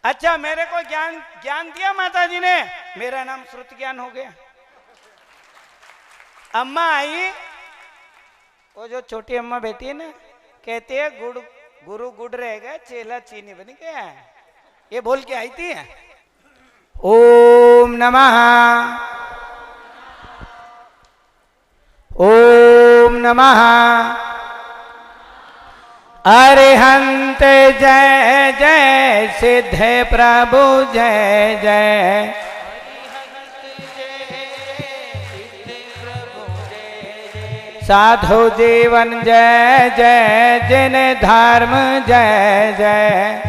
अच्छा, मेरे को ज्ञान ज्ञान दिया माता जी ने, मेरा नाम श्रुत ज्ञान हो गया। अम्मा आई, वो जो छोटी अम्मा बैठी है ना, कहती है गुड़ गुरु गुड़ रहेगा, चेला चीनी बन गया। ये बोल के आई थी। ओम नमः, ओम नमः अरिहंत जय जय, सिद्ध प्रभु जय जय। साधु जीवन जय जय, जिन धर्म जय जय।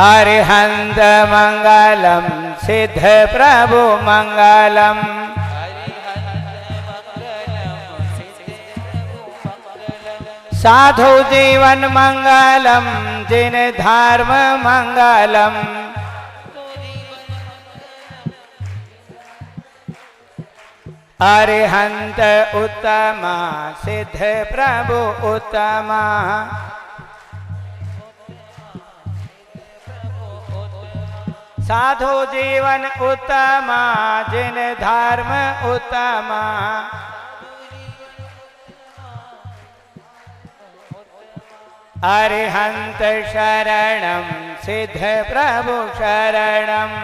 अरिहंत मंगलम, सिद्ध प्रभु मंगलम। साधु जीवन मंगलम, जिन धर्म मंगलम। अरिहंत उत्तमा, सिद्ध प्रभु उत्तमा। साधु जीवन उत्तमा, जिन धर्म उत्तमा। अरिहंत शरणम, सिद्ध प्रभु शरणम।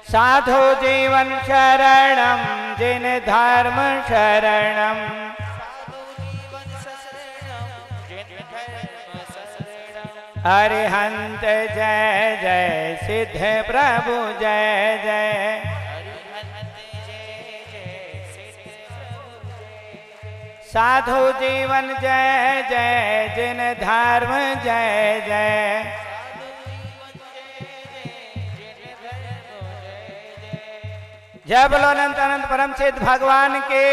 साधु जीवन शरणम, जिन धर्म शरणम। अरिहंत जय जय, सिद्ध प्रभु जय जय। साधु जीवन जय जय, जिन धर्म जय जय। जय बोलो अनंत अनंत परम सिद्ध भगवान के।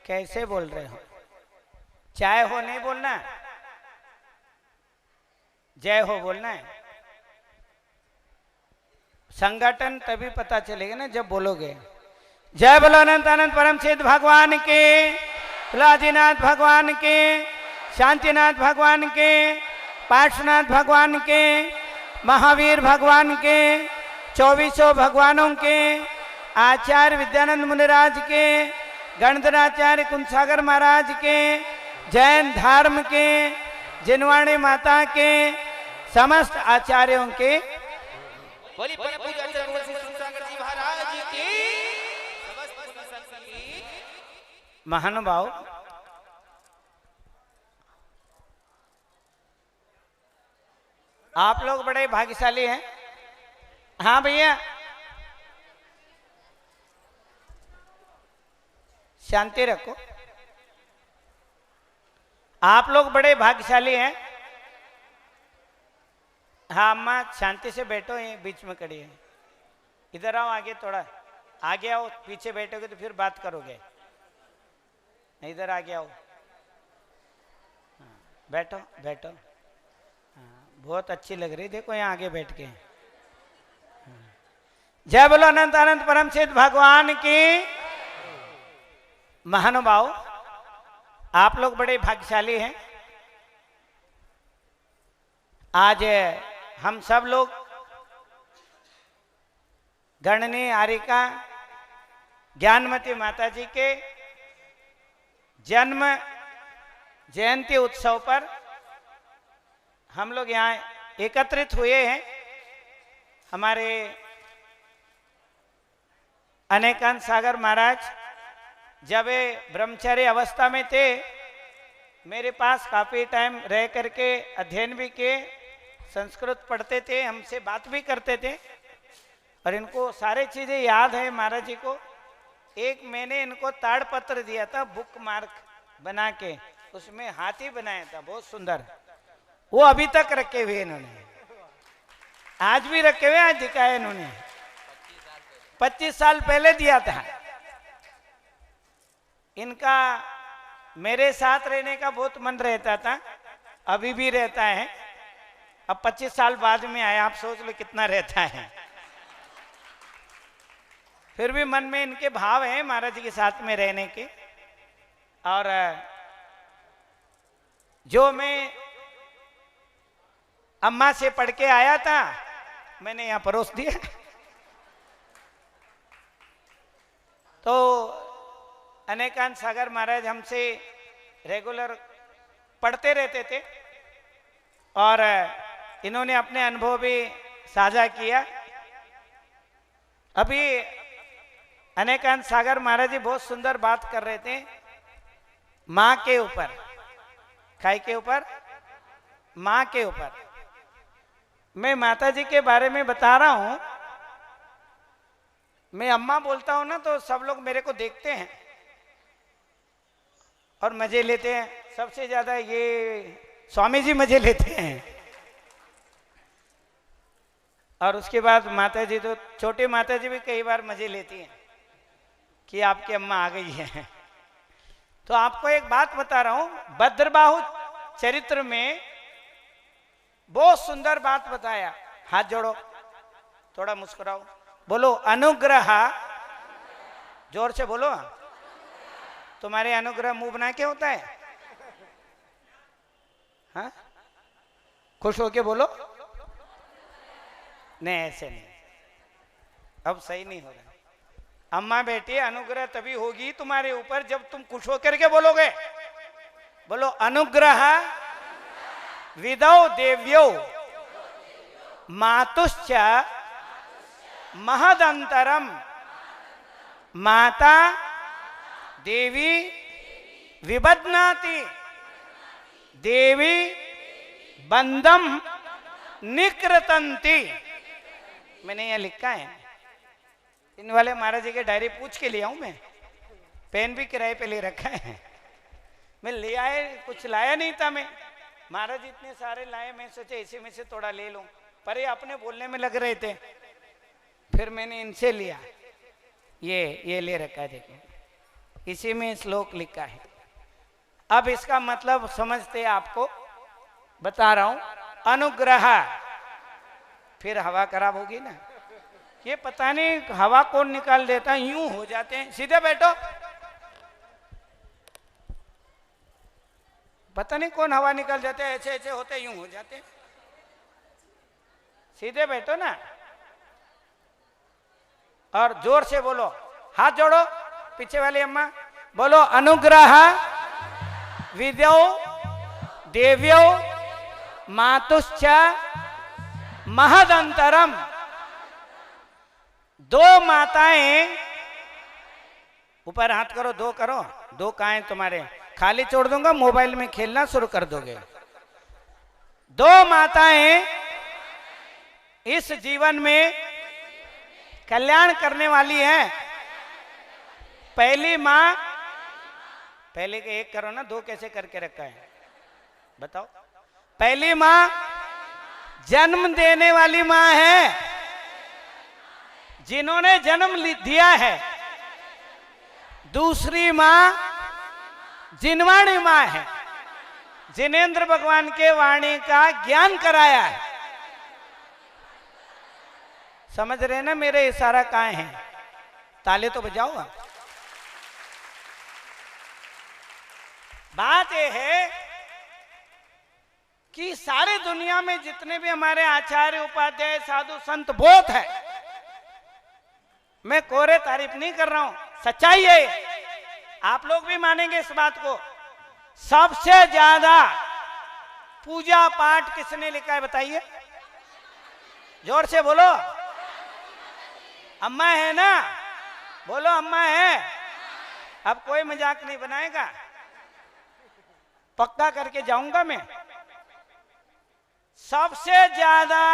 कैसे बोल रहे हो? चाहे हो नहीं बोलना, जय हो बोलना है। संगठन तभी पता चलेगा ना जब बोलोगे। जय बोलो अनंत अनंत परम सिद्ध भगवान के, आदिनाथ भगवान के, शांतिनाथ भगवान के, पार्श्वनाथ भगवान के, महावीर भगवान के, 24 भगवानों के, आचार्य विद्यानंद मुनिराज के, गणधराचार्य कुंसागर महाराज के, जैन धर्म के, जिनवाणी माता के, समस्त आचार्यों के। महानुभाव, आप लोग बड़े भाग्यशाली हैं। हाँ भैया, शांति रखो। आप लोग बड़े भाग्यशाली हैं। हाँ अम्मा, शांति से बैठो, ये बीच में खड़ी है। इधर आओ, आगे थोड़ा आगे आओ। पीछे बैठोगे तो फिर बात करोगे। इधर आगे आओ। हाँ, बैठो बैठो। हाँ, बहुत अच्छी लग रही, देखो यहाँ आगे बैठ के। जय बोलो अनंत अनंत परम सिद्ध भगवान की। महानुभाव, आप लोग बड़े भाग्यशाली हैं। आज हम सब लोग गणनी आरिका ज्ञानमती माता जी के जन्म जयंती उत्सव पर हम लोग यहाँ एकत्रित हुए हैं। हमारे अनेकांत सागर महाराज जब ब्रह्मचारी अवस्था में थे, मेरे पास काफ़ी टाइम रह करके अध्ययन भी किए, संस्कृत पढ़ते थे, हमसे बात भी करते थे और इनको सारी चीज़ें याद है महाराज जी को। एक मैंने इनको ताड़पत्र दिया था, बुक मार्क बना के, उसमें हाथी बनाया था, बहुत सुंदर। वो अभी तक रखे हुए इन्होंने, आज भी रखे हुए, आज दिखाया इन्होंने। 25 साल पहले दिया था। इनका मेरे साथ रहने का बहुत मन रहता था, अभी भी रहता है। अब 25 साल बाद में आया, आप सोच लो कितना रहता है। फिर भी मन में इनके भाव हैं महाराज जी के साथ में रहने के। और जो मैं अम्मा से पढ़ के आया था मैंने यहाँ परोस दिया। तो अनेकांत सागर महाराज हमसे रेगुलर पढ़ते रहते थे और इन्होंने अपने अनुभव भी साझा किया। अभी अनेकांत सागर महाराज जी बहुत सुंदर बात कर रहे थे माँ के ऊपर, काय के ऊपर, माँ के ऊपर। मैं माता जी के बारे में बता रहा हूं। मैं अम्मा बोलता हूं ना तो सब लोग मेरे को देखते हैं और मजे लेते हैं। सबसे ज्यादा ये स्वामी जी मजे लेते हैं। और उसके बाद माता जी, तो छोटी माता जी भी कई बार मजे लेती हैं कि आपकी अम्मा आ गई है। तो आपको एक बात बता रहा हूं, भद्रबाहु चरित्र में बहुत सुंदर बात बताया। हाथ जोड़ो, थोड़ा मुस्कुराओ, बोलो अनुग्रह। जोर से बोलो। तुम्हारे अनुग्रह मुंह बना के होता है? हाँ, खुश होके बोलो। नहीं, ऐसे नहीं, अब सही नहीं हो रहा। अम्मा बेटी, अनुग्रह तभी होगी तुम्हारे ऊपर जब तुम खुश होकर के बोलोगे। बोलो अनुग्रह विदौ देव्यो मातुश्च महदंतरम। माता देवी विबध्नाति, देवी बंधम निकृतंती। मैंने यह लिखा है। इन वाले महाराज जी के डायरी पूछ के लिया हूं मैं। पेन भी किराए पे ले रखा है। मैं ले आए, कुछ लाया नहीं था मैं। महाराज इतने सारे लाए, मैं सोचे इसी में से थोड़ा ले लूं, पर ये अपने बोलने में लग रहे थे। फिर मैंने इनसे लिया। ये ले रखा है, देखो इसी में श्लोक लिखा है। अब इसका मतलब समझते आपको बता रहा हूं। अनुग्रह, फिर हवा खराब होगी ना। ये पता नहीं हवा कौन निकाल देता, यूं हो जाते हैं। सीधे बैठो। पता नहीं कौन हवा निकाल जाते हैं, ऐसे ऐसे होते यूं हो जाते हैं। सीधे बैठो ना और जोर से बोलो। हाथ जोड़ो, पीछे वाली अम्मा बोलो अनुग्रह विद्यो देव्यो मातुश्च महदंतरम। दो माताएं, ऊपर हाथ करो, दो करो, दो कहाँ हैं तुम्हारे? खाली छोड़ दूंगा, मोबाइल में खेलना शुरू कर दोगे। दो माताएं इस जीवन में कल्याण करने वाली है। पहली मां, पहले के एक करो ना, दो कैसे करके रखा है बताओ? पहली मां जन्म देने वाली मां है, जिन्होंने जन्म दिया है। दूसरी मां जिनवाणी मां है, जिनेंद्र भगवान के वाणी का ज्ञान कराया है। समझ रहे ना मेरे इशारा कहाँ है? ताले तो बजाओ आप। बात यह है कि सारे दुनिया में जितने भी हमारे आचार्य उपाध्याय साधु संत बहुत है। मैं कोरे तारीफ नहीं कर रहा हूं, सच्चाई है। आप लोग भी मानेंगे इस बात को। सबसे ज्यादा पूजा पाठ किसने लिखा है बताइए? जोर से बोलो। अम्मा है ना? बोलो अम्मा है। अब कोई मजाक नहीं बनाएगा, पक्का करके जाऊंगा मैं। सबसे ज्यादा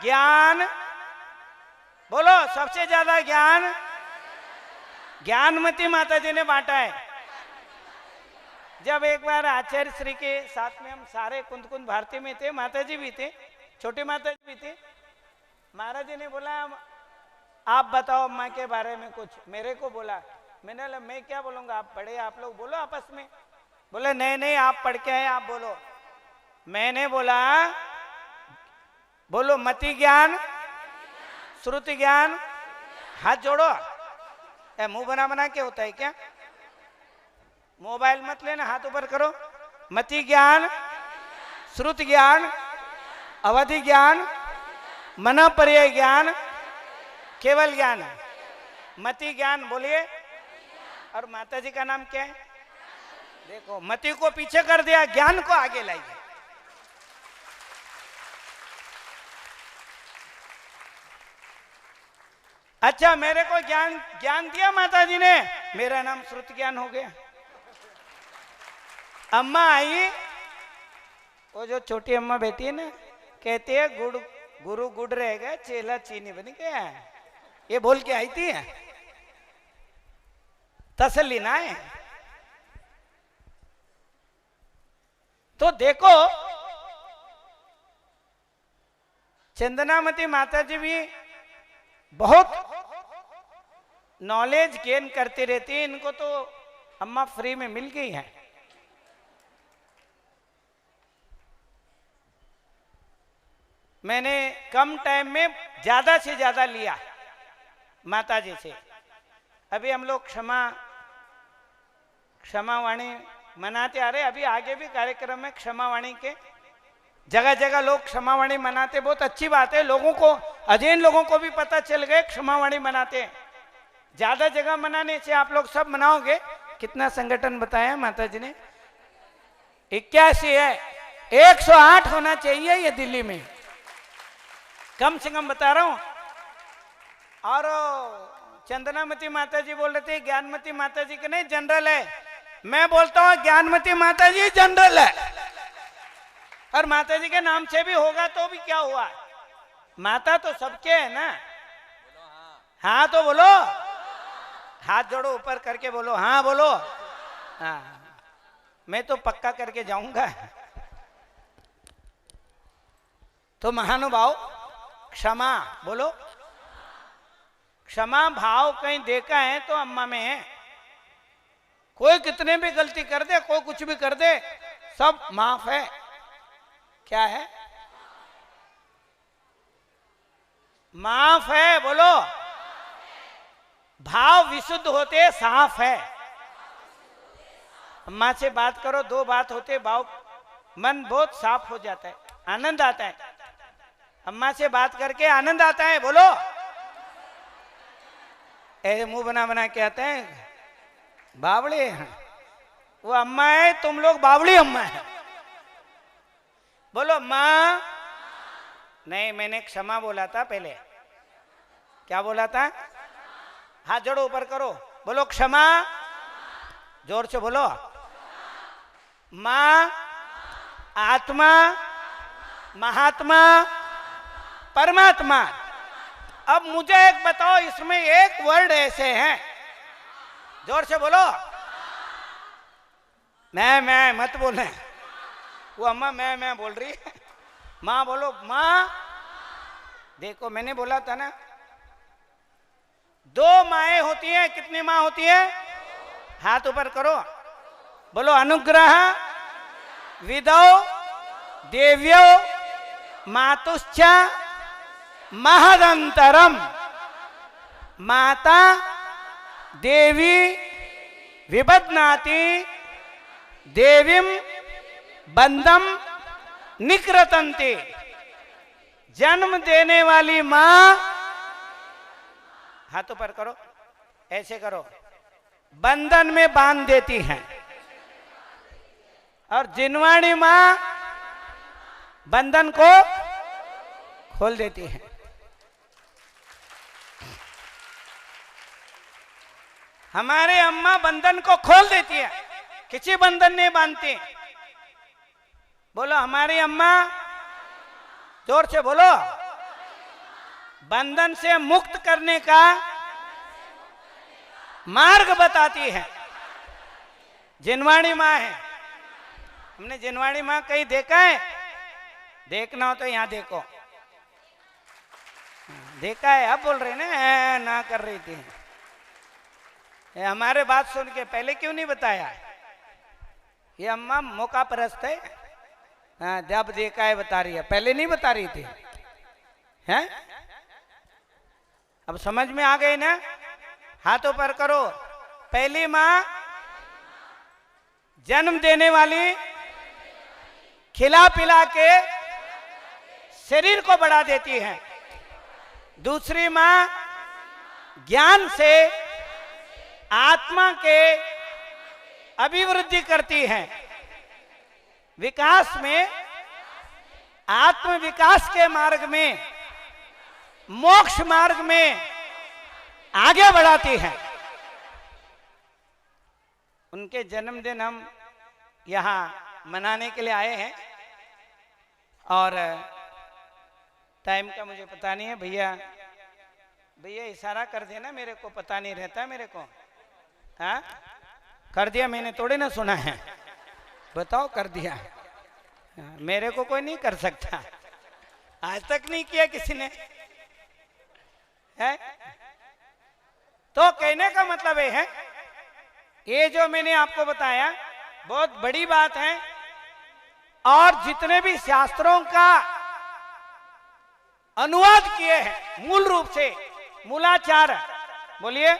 ज्ञान, बोलो सबसे ज्यादा ज्ञान ज्ञानमती माता जी ने बांटा है। जब एक बार आचार्य श्री के साथ में हम सारे कुंद कुंद भारती में थे, माता जी भी थे, छोटी माता जी भी थे। महाराज जी ने बोला आप बताओ अम्मा के बारे में कुछ। मेरे को बोला। मैंने बोला मैं क्या बोलूंगा, आप पढ़े, आप लोग बोलो आपस में। बोले नहीं नहीं आप पढ़ के आए, आप बोलो। मैंने बोला बोलो मति ज्ञान, श्रुति ज्ञान, हाथ जोड़ो, मुंह बना बना के होता है क्या? मोबाइल मत लेना, हाथ ऊपर करो। मति ज्ञान, श्रुत ज्ञान, अवधि ज्ञान, मना पर्याय ज्ञान, केवल ज्ञान। मति ज्ञान बोलिए। और माता जी का नाम क्या है? देखो, मति को पीछे कर दिया, ज्ञान को आगे लाइए। अच्छा, मेरे को ज्ञान दिया माता जी ने, मेरा नाम श्रुत ज्ञान हो गया। अम्मा आई, वो जो छोटी अम्मा बैठी है ना, कहती है गुरु गुड़ रहेगा, चेला चीनी बन गया। ये बोल के आई थी, तसल्ली ना है। तो देखो, चंदनामती माता जी भी बहुत नॉलेज गेन करती रहती है। इनको तो अम्मा फ्री में मिल गई है। मैंने कम टाइम में ज्यादा से ज्यादा लिया माता जी से। अभी हम लोग क्षमावाणी मनाते आ रहे। अभी आगे भी कार्यक्रम में क्षमावाणी के जगह जगह लोग क्षमावाणी मनाते, बहुत अच्छी बात है। लोगों को, अजैन लोगों को भी पता चल गए क्षमावाणी मनाते हैं। ज्यादा जगह मनाने से आप लोग सब मनाओगे। कितना संगठन बताया माता जी ने? 81 है। 108 होना चाहिए ये दिल्ली में, कम से कम बता रहा हूं। और चंदनामती माता जी बोल रहे थे ज्ञानमती माता जी के नहीं, जनरल है। मैं बोलता हूं ज्ञानमती माता जी जनरल है। और माता जी के नाम से भी होगा तो भी क्या हुआ? माता तो सबके है ना। हाँ तो बोलो, हाथ जोड़ो ऊपर करके बोलो, हाँ बोलो। हाँ, मैं तो पक्का करके जाऊंगा। तो महानुभाव, क्षमा बोलो। क्षमा भाव कहीं देखा है तो अम्मा में है। कोई कितने भी गलती कर दे, कोई कुछ भी कर दे, सब माफ है। क्या है? माफ है बोलो। भाव विशुद्ध होते साफ है। अम्मा से बात करो, दो बात होते भाव, मन बहुत साफ हो जाता है, आनंद आता है। अम्मा से बात करके आनंद आता है बोलो। ऐसे मुंह बना बना के आते हैं बावड़े। वो अम्मा है, तुम लोग बावड़ी अम्मा है। बोलो माँ। नहीं, मैंने क्षमा बोला था पहले। क्या बोला था? हाथ जोड़ो ऊपर करो, बोलो क्षमा। जोर से बोलो। माँ, आत्मा, महात्मा, परमात्मा। अब मुझे एक बताओ, इसमें एक वर्ड ऐसे हैं, जोर से बोलो। मैं मत बोलना। वो अम्मा मैं बोल रही है। माँ बोलो। माँ, देखो मैंने बोला था ना, दो माएँ होती हैं। कितनी माँ होती है? हाथ ऊपर करो, बोलो अनुग्रह विदौ देव्यो मातुश्च महदंतरम। माता देवी विबध्नाति देवीम बंधम निकृतंते। जन्म देने वाली माँ, हाथों पर करो, ऐसे करो, बंधन में बांध देती हैं। और जिनवाणी माँ बंधन को खोल देती है। हमारे अम्मा बंधन को खोल देती है, किसी बंधन नहीं बांधती। बोलो हमारी अम्मा, जोर से बोलो। बंधन से मुक्त करने का मार्ग बताती है। जिनवाणी माँ है। हमने जिनवाणी माँ कहीं देखा है? देखना हो तो यहाँ देखो। देखा है? अब बोल रहे ना कर रही थी। हमारे बात सुन के पहले क्यों नहीं बताया? ये अम्मा मौका परस्त है। हाँ, जब देखा है बता रही है, पहले नहीं बता रही थी। हैं? अब समझ में आ गए ना? हाथों पर करो। पहली माँ जन्म देने वाली, खिला पिला के शरीर को बढ़ा देती है। दूसरी माँ ज्ञान से आत्मा के अभिवृद्धि करती है। विकास में, आत्म विकास के मार्ग में, मोक्ष मार्ग में आगे बढ़ाती है। उनके जन्मदिन हम यहाँ मनाने के लिए आए हैं और टाइम का मुझे पता नहीं है। भैया भैया इशारा कर देना, मेरे को पता नहीं रहता मेरे को। हाँ कर दिया, मैंने थोड़े ना सुना है, बताओ कर दिया। मेरे को कोई नहीं कर सकता, आज तक नहीं किया किसी ने है। तो कहने का मतलब ये है, ये जो मैंने आपको बताया बहुत बड़ी बात है। और जितने भी शास्त्रों का अनुवाद किए हैं मूल रूप से, मूलाचार बोलिए,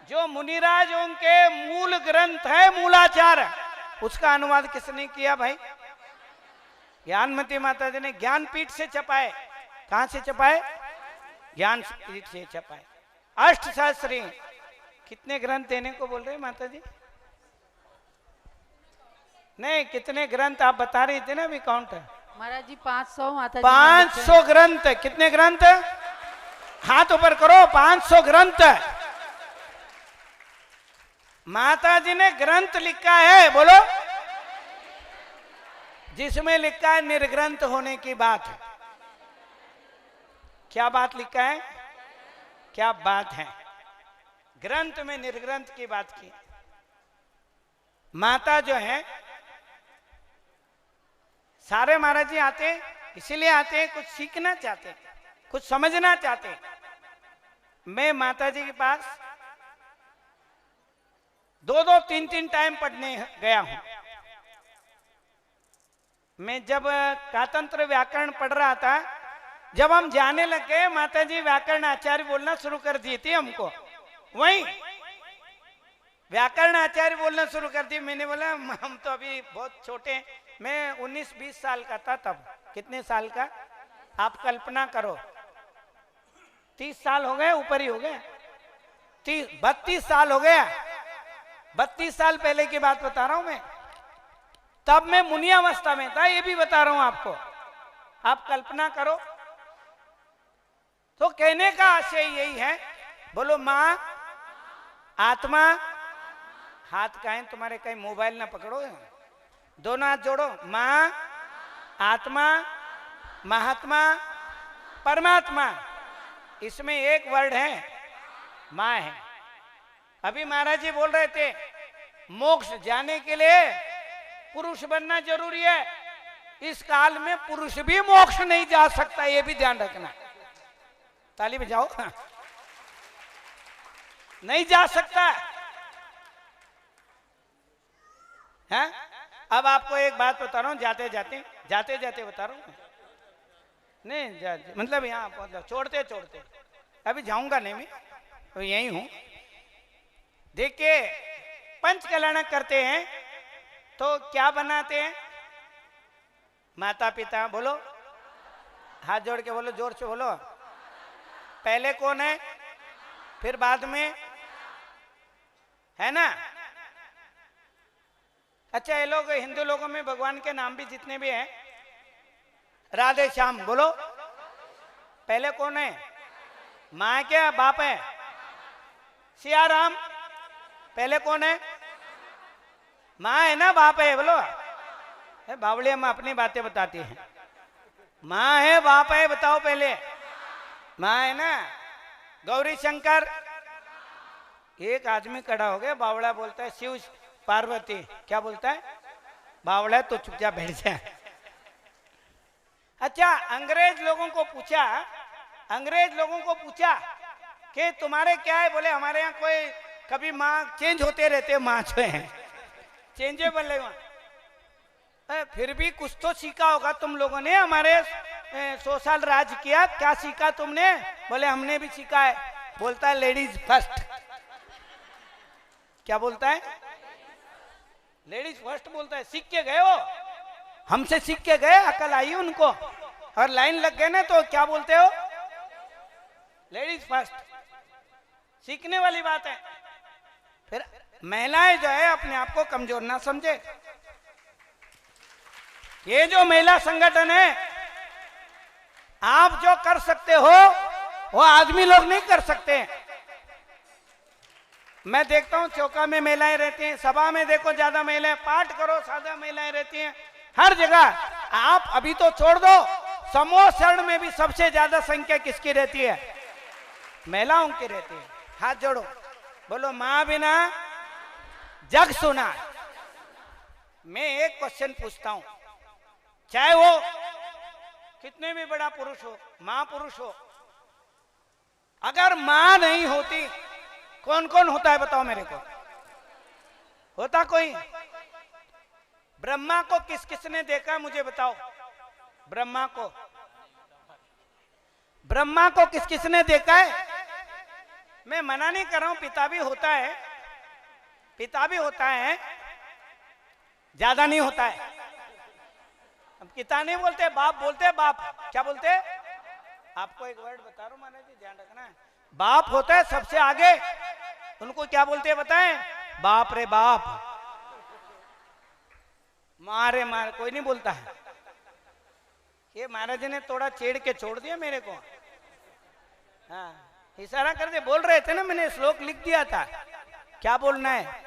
जो मुनिराज उनके मूल ग्रंथ है मूलाचार, उसका अनुवाद किसने किया भाई? ज्ञानमती माता जी ने ज्ञानपीठ से छपाए। कहां से छपाए? ज्ञानपीठ से छपाए। अष्टशास्त्री कितने ग्रंथ देने को बोल रहे माता जी? नहीं, कितने ग्रंथ आप बता रही थी ना, अभी काउंट है महाराज जी 500 माता जी 500 ग्रंथ। कितने ग्रंथ? हाथ ऊपर करो। 500 ग्रंथ माता जी ने ग्रंथ लिखा है, बोलो, जिसमें लिखा है निर्ग्रंथ होने की बात है। क्या बात लिखा है? क्या बात है? ग्रंथ में निर्ग्रंथ की बात की। माता जो है, सारे महाराज जी आते इसीलिए आते हैं, कुछ सीखना चाहते हैं, कुछ समझना चाहते हैं। मैं माता जी के पास 2-2, 3-3 टाइम पढ़ने गया हूं। मैं जब कातंत्र व्याकरण पढ़ रहा था, जब हम जाने लगे, माता जी व्याकरण आचार्य बोलना शुरू कर दिए थे हमको। वहीं व्याकरण आचार्य बोलना शुरू कर दिए। मैंने बोला हम तो अभी बहुत छोटे हैं, मैं 19-20 साल का था तब। कितने साल का आप कल्पना करो? 30 साल हो गए, ऊपर ही हो गए। 32 साल हो गया। 32 साल पहले की बात बता रहा हूं मैं। तब मैं मुनियावस्था में था, ये भी बता रहा हूं आपको। आप कल्पना करो। तो कहने का आशय यही है, बोलो मां, आत्मा, हाथ कहें तुम्हारे, कहीं मोबाइल ना पकड़ो, दोनों हाथ जोड़ो। मां, आत्मा, महात्मा, परमात्मा, इसमें एक वर्ड है मां है। अभी महाराज जी बोल रहे थे मोक्ष जाने के लिए पुरुष बनना जरूरी है। इस काल में पुरुष भी मोक्ष नहीं जा सकता, ये भी ध्यान रखना। ताली बजाओ। नहीं जा सकता है। अब आपको एक बात बता रहा हूं, जाते जाते बता रहा हूं। नहीं मतलब यहाँ मतलब छोड़ते छोड़ते अभी जाऊंगा नहीं, मैं तो यही हूं। देखिए, पंच कल्याण करते हैं तो क्या बनाते हैं? माता पिता, बोलो, हाथ जोड़ के बोलो, जोर से बोलो। पहले कौन है, फिर बाद में, है ना? अच्छा, ये लोग हिंदू लोगों में भगवान के नाम भी जितने भी हैं, राधे श्याम, बोलो। पहले कौन है? माँ क्या बाप है? सिया राम, पहले कौन है? माँ है ना, बाप है? बोलो। बावड़िया माँ अपनी बातें बताती हैं। माँ है बाप है, बताओ पहले। माँ है ना। गौरी शंकर, एक आदमी खड़ा हो गया, बावड़ा बोलता है शिव पार्वती। क्या बोलता है? बावड़ा तो चुपचाप बैठ जाए। अच्छा, अंग्रेज लोगों को पूछा कि तुम्हारे क्या है? बोले हमारे यहाँ कोई कभी माँ चेंज होते रहते, माँ जो है चेंजेबल है वहाँ। फिर भी कुछ तो सीखा होगा तुम लोगों ने, हमारे 100 साल राज किया, क्या सीखा तुमने? बोले हमने भी सीखा है बोलता है लेडीज फर्स्ट। क्या बोलता है? लेडीज फर्स्ट बोलता है। सीख के गए हो, हमसे सीख के गए, अकल आई उनको, और लाइन लग गए ना तो क्या बोलते हो? Ladies first. सीखने वाली बात है। फिर महिलाएं जो है अपने आप को कमजोर ना समझे। ये जो महिला संगठन है, आप जो कर सकते हो वो आदमी लोग नहीं कर सकते। मैं देखता हूं चौका में महिलाएं रहती हैं, सभा में देखो ज्यादा महिलाएं, पाठ करो सादा महिलाएं रहती हैं, हर जगह। आप अभी तो छोड़ दो, समूह शरण में भी सबसे ज्यादा संख्या किसकी रहती है? महिलाओं की रहती है। हाथ जोड़ो, बोलो मां बिना जग सुना। मैं एक क्वेश्चन पूछता हूं, चाहे वो कितने भी बड़ा पुरुष हो, महापुरुष हो, अगर मां नहीं होती कौन कौन होता है बताओ मेरे को? होता कोई? ब्रह्मा को किस किसने देखा मुझे बताओ? ब्रह्मा को, ब्रह्मा को किस किसने देखा है? मैं मना नहीं कर रहा हूं, पिता भी होता है, पिता भी होता है, ज्यादा नहीं होता है। अब पिता नहीं बोलते, बाप बोलते। बाप क्या बोलते? आपको एक वर्ड बता रहा हूं महाराज जी, ध्यान रखना है। बाप होता है सबसे आगे, उनको क्या बोलते हैं बताएं? बाप रे बाप। मारे मारे कोई नहीं बोलता है। ये महाराज जी ने थोड़ा छेड़ के छोड़ दिया मेरे को। हाँ, इशारा कर दे, बोल रहे थे ना, मैंने श्लोक लिख दिया था, क्या बोलना है।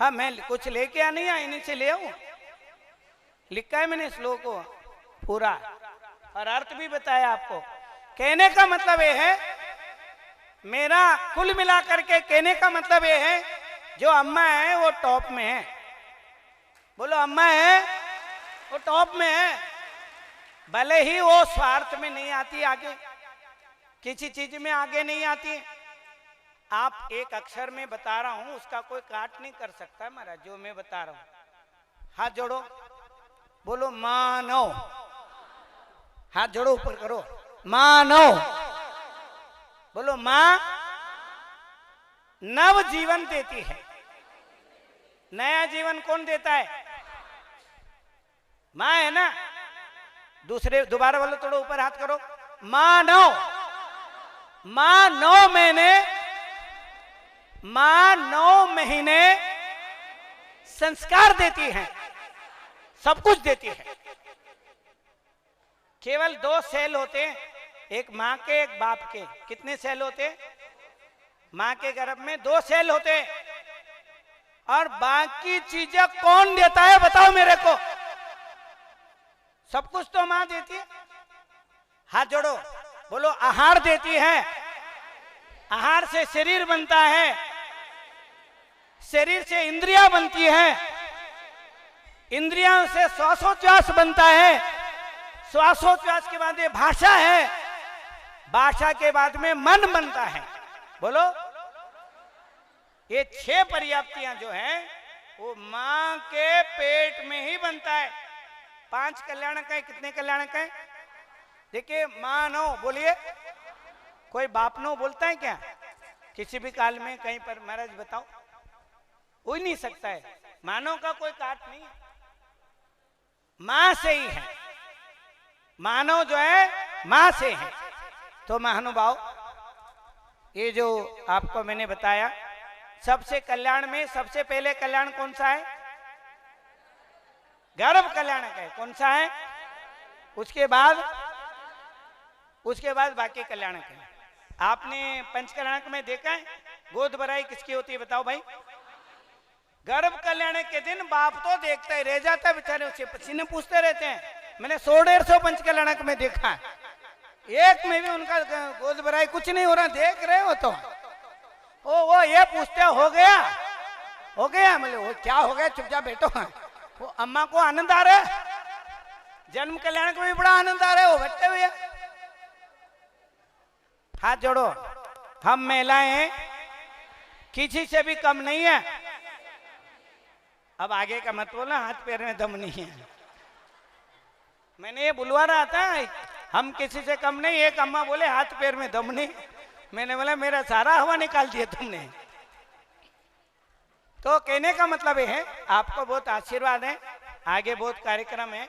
हाँ, मैं कुछ लेके आ नहीं आई, नीचे ले आऊं, लिखा है मैंने श्लोक को पूरा, और अर्थ भी बताया आपको। कहने का मतलब ये है, मेरा कुल मिलाकर के कहने का मतलब ये है, जो अम्मा है वो टॉप में है। बोलो अम्मा है वो टॉप में है, भले ही वो स्वार्थ में नहीं आती आगे, किसी चीज में आगे नहीं आती। आप एक अक्षर में बता रहा हूं, उसका कोई काट नहीं कर सकता महाराज, जो मैं बता रहा हूं। हाथ जोड़ो, बोलो मानव। हाथ जोड़ो, ऊपर करो, मानव। बोलो मां नव जीवन देती है। नया जीवन कौन देता है? मां है ना। दूसरे दोबारा बोलो, थोड़ा ऊपर हाथ करो, मानव। मां 9 महीने, मां 9 महीने संस्कार देती है, सब कुछ देती है। केवल 2 सेल होते हैं, एक मां के एक बाप के। कितने सेल होते? मां के गर्भ में 2 सेल होते, और बाकी चीजें कौन देता है बताओ मेरे को? सब कुछ तो मां देती है। हाथ जोड़ो, बोलो आहार देती है। आहार से शरीर बनता है, शरीर से इंद्रियां बनती है, इंद्रियों से श्वासोच्छ्वास बनता है, श्वासोच्छ्वास के बाद ये भाषा है, भाषा के बाद में मन बनता है। बोलो, ये 6 पर्याप्तियां जो हैं वो मां के पेट में ही बनता है। 5 कल्याणक है। कितने कल्याणक है? देखिए, मां 9, बोलिए। कोई बाप 9 बोलता है क्या किसी भी काल में कहीं पर? महाराज बताओ, हो ही नहीं सकता है। मानव का कोई काट नहीं, मां से ही है। मानव जो है मां से है। तो महानुभाव, ये जो आपको मैंने बताया, सबसे कल्याण में सबसे पहले कल्याण कौन सा है? गर्भ कल्याणक है। कौन सा है? उसके बाद बाकी कल्याणक है। आपने पंच कल्याणक में देखा है गोद भराई किसकी होती है बताओ भाई? गर्भ कल्याणक के दिन बाप तो देखता ही रह जाता है बेचारे, उसे पसीने पूछते रहते हैं। मैंने 100-150 पंच कल्याणक में देखा है, एक में भी उनका गोद भराई कुछ नहीं हो रहा। देख रहे हो तो वो ये पूछते हो गया, हो गया? मतलब वो क्या हो गया, चुपचाप बैठो। वो अम्मा को आनंद आ रहा है, जन्म कल्याण को भी बड़ा आनंद आ रहा है, वो बैठे हुए। हाथ जोड़ो, हम महिलाएं किसी से भी कम नहीं है। अब आगे का मत बोलना हाथ पैर में दम नहीं है। मैंने ये बुलवा रहा था, हम किसी से कम नहीं। एक अम्मा बोले हाथ पैर में दम नहीं, मैंने बोला मेरा सारा हवा निकाल दिया तुमने। तो कहने का मतलब ये है आपको बहुत आशीर्वाद है, आगे बहुत कार्यक्रम है।